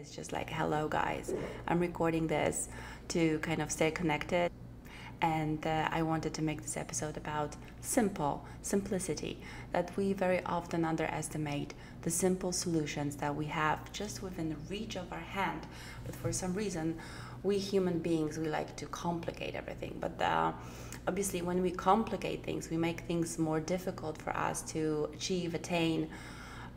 is just like, hello guys, I'm recording this to kind of stay connected. And I wanted to make this episode about simplicity, that we very often underestimate the simple solutions that we have just within the reach of our hand. But for some reason, we human beings, we like to complicate everything. But obviously, when we complicate things, we make things more difficult for us to achieve, attain.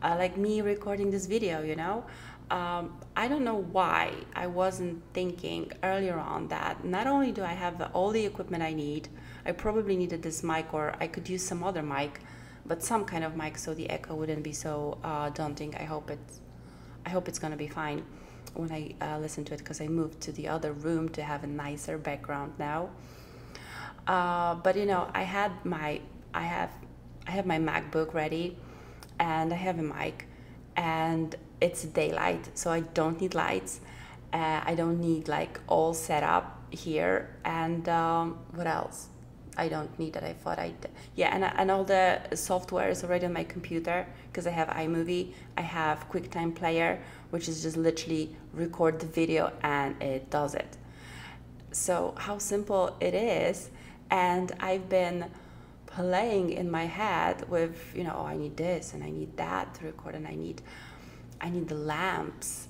Like me recording this video, you know? I don't know why I wasn't thinking earlier on that not only do I have all the equipment I need, I probably needed this mic, or I could use some other mic, but some kind of mic so the echo wouldn't be so daunting. I hope it's gonna be fine when I listen to it, because I moved to the other room to have a nicer background now. But you know, I have my MacBook ready, and I have a mic, and it's daylight, so I don't need lights. I don't need like all set up here. And what else? I don't need that. I thought and all the software is already on my computer, because I have iMovie, I have QuickTime Player, which is just literally record the video and it does it. So how simple it is. And I've been playing in my head with, you know, oh, I need this and I need that to record, and I need the lamps,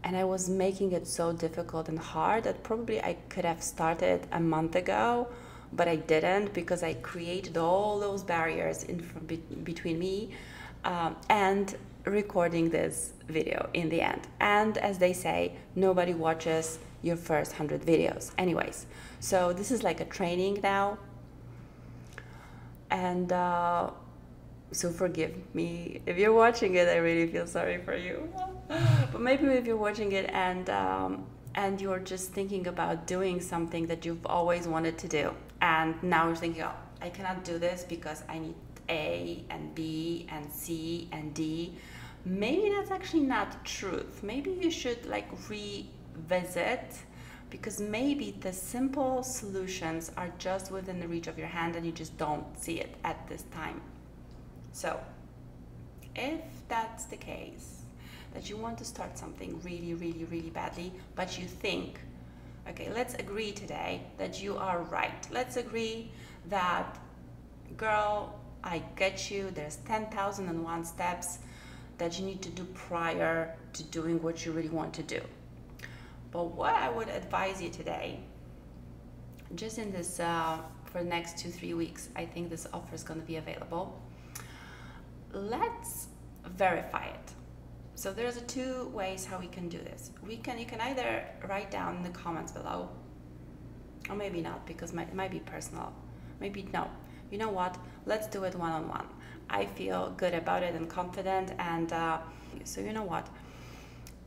and I was making it so difficult and hard that probably I could have started a month ago, but I didn't, because I created all those barriers between me and recording this video in the end. And as they say, nobody watches your first 100 videos anyways. So this is like a training now. And so forgive me if you're watching it. I really feel sorry for you. But maybe if you're watching it and you're just thinking about doing something that you've always wanted to do, and now you're thinking, oh, I cannot do this because I need A and B and C and D. Maybe that's actually not the truth. Maybe you should like revisit, because maybe the simple solutions are just within the reach of your hand and you just don't see it at this time. So if that's the case, that you want to start something really, really, really badly, but you think, okay, let's agree today that you are right. Let's agree that, girl, I get you. There's 10,001 steps that you need to do prior to doing what you really want to do. But what I would advise you today, just in this, for the next 2-3 weeks, I think this offer is going to be available. Let's verify it. So there's two ways how we can do this. You can either write down in the comments below, or maybe not, because it might be personal. Maybe no. You know what? Let's do it one-on-one. I feel good about it and confident. And so you know what?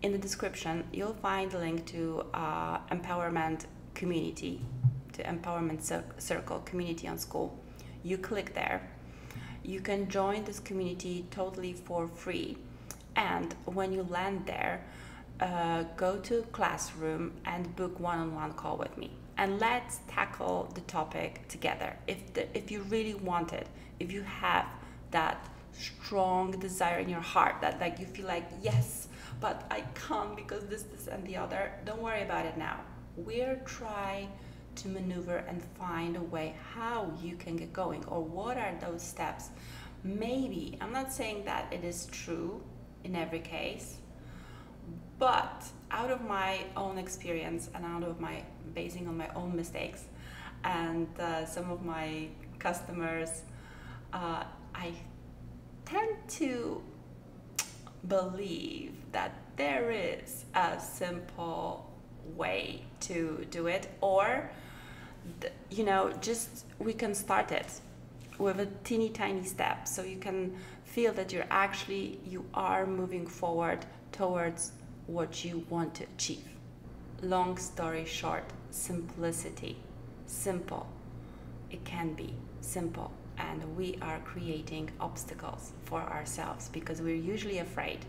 In the description, you'll find a link to empowerment community, to empowerment circle community on school. You click there. You can join this community totally for free. And when you land there, go to classroom and book one-on-one call with me. And let's tackle the topic together. If you really want it, if you have that strong desire in your heart, that like you feel like, yes, but I can't because this and the other, don't worry about it now. We'll try to maneuver and find a way how you can get going, or what are those steps. Maybe, I'm not saying that it is true in every case, but out of my own experience and out of my basing on my own mistakes and some of my customers, I tend to believe that there is a simple way to do it, or you know, just we can start it with a teeny tiny step, so you can feel that you are moving forward towards what you want to achieve. Long story short, simplicity. Simple. It can be simple, and we are creating obstacles for ourselves because we're usually afraid.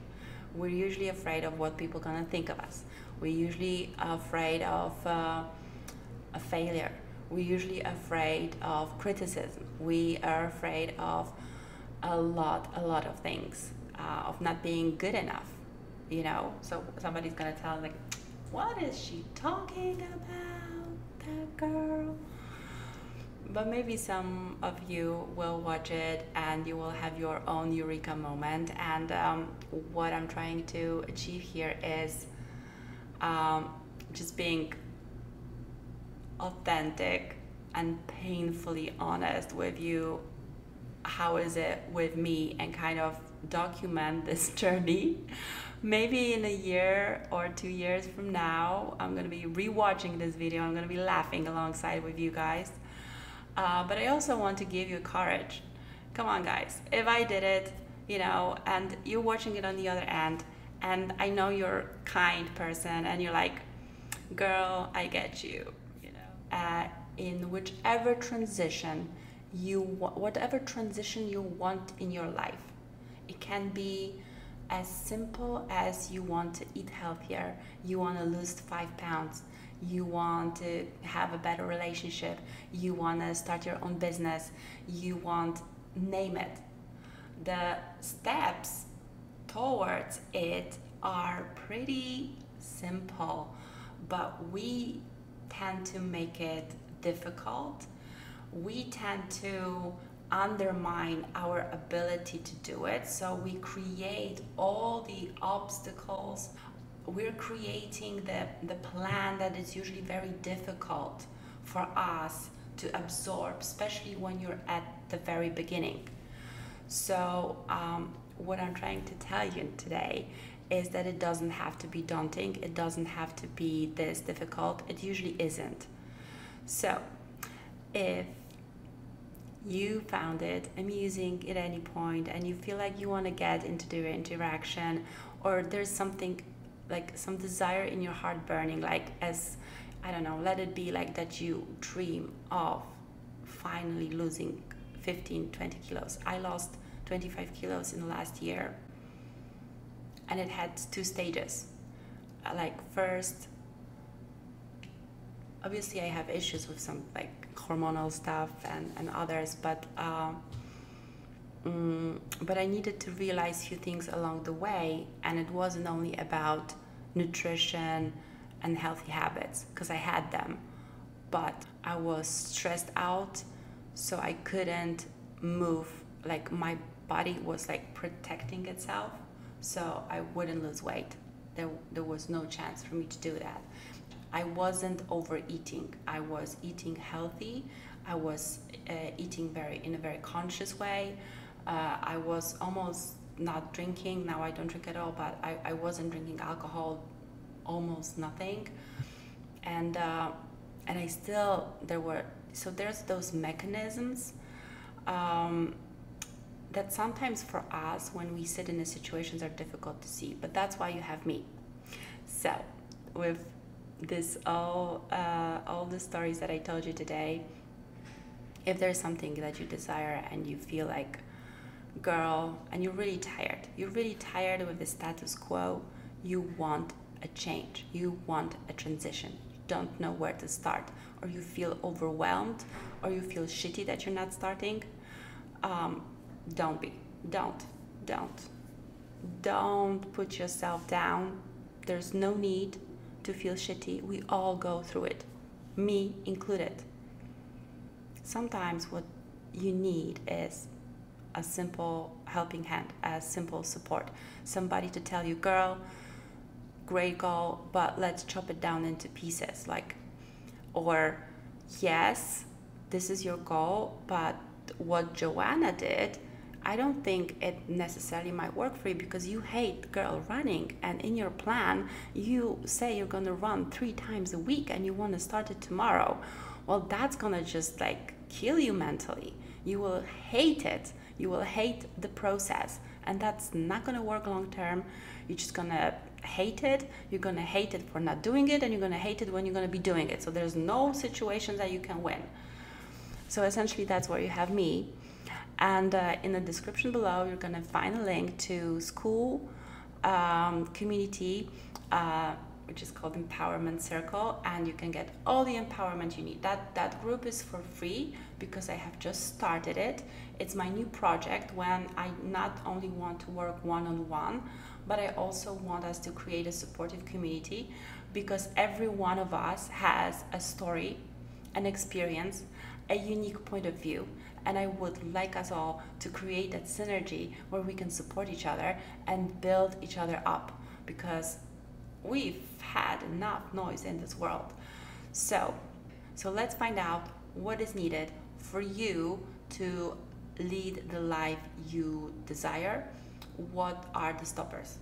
We're usually afraid of what people are gonna think of us. We're usually afraid of a failure. We're usually afraid of criticism. We are afraid of a lot of things, of not being good enough. you know. So somebody's gonna tell like, what is she talking about, that girl? But maybe some of you will watch it and you will have your own eureka moment. And what I'm trying to achieve here is just being authentic and painfully honest with you. How is it with me, and kind of document this journey. Maybe in a year or 2 years from now, I'm gonna be rewatching this video. I'm gonna be laughing alongside with you guys. But I also want to give you courage. Come on, guys. If I did it, you know, and you're watching it on the other end, and I know you're a kind person, and you're like, girl, I get you, you know. In whichever transition whatever transition you want in your life, it can be as simple as you want to eat healthier, you want to lose 5 pounds, you want to have a better relationship, you want to start your own business, you want, name it. The steps towards it are pretty simple, but we tend to make it difficult. We tend to undermine our ability to do it, so we create all the obstacles. We're creating the plan that is usually very difficult for us to absorb, especially when you're at the very beginning. So what I'm trying to tell you today is that it doesn't have to be daunting, it doesn't have to be this difficult, it usually isn't. So if you found it amusing at any point and you feel like you want to get into the interaction, or there's something like some desire in your heart burning, like, as I don't know, let it be like that you dream of finally losing 15-20 kilos. I lost 25 kilos in the last year, and it had 2 stages. Like, first, obviously I have issues with some like hormonal stuff and others, but I needed to realize a few things along the way, and it wasn't only about nutrition and healthy habits, because I had them, but I was stressed out, so I couldn't move. Like, my body was like protecting itself, so I wouldn't lose weight. There was no chance for me to do that. I wasn't overeating. I was eating healthy. I was eating in a very conscious way. I was almost not drinking. Now I don't drink at all, but I wasn't drinking alcohol, almost nothing. And I still, there's those mechanisms that sometimes for us, when we sit in the situations, are difficult to see, but that's why you have me. So with this all the stories that I told you today, if there's something that you desire and you feel like, girl, and you're really tired with the status quo, you want a change, you want a transition, you don't know where to start, or you feel overwhelmed, or you feel shitty that you're not starting, don't put yourself down. There's no need to feel shitty. We all go through it, me included. Sometimes what you need is a simple helping hand, a simple support, somebody to tell you, girl, great goal, but let's chop it down into pieces. Like, or yes, this is your goal, but what Joanna did, I don't think it necessarily might work for you, because you hate, girl, running, and in your plan you say you're gonna run 3 times a week and you want to start it tomorrow. Well, that's gonna just like kill you mentally. You will hate it. You will hate the process, and that's not gonna work long term. You're just gonna hate it. You're gonna hate it for not doing it, and you're gonna hate it when you're gonna be doing it. So there's no situations that you can win. So essentially that's where you have me. And in the description below, you're gonna find a link to school community, which is called Empowerment Circle, and you can get all the empowerment you need. That group is for free because I have just started it. It's my new project when I not only want to work one-on-one, but I also want us to create a supportive community, because every one of us has a story, an experience, a unique point of view. And I would like us all to create that synergy where we can support each other and build each other up, because we've had enough noise in this world. So, let's find out what is needed for you to lead the life you desire. What are the stoppers?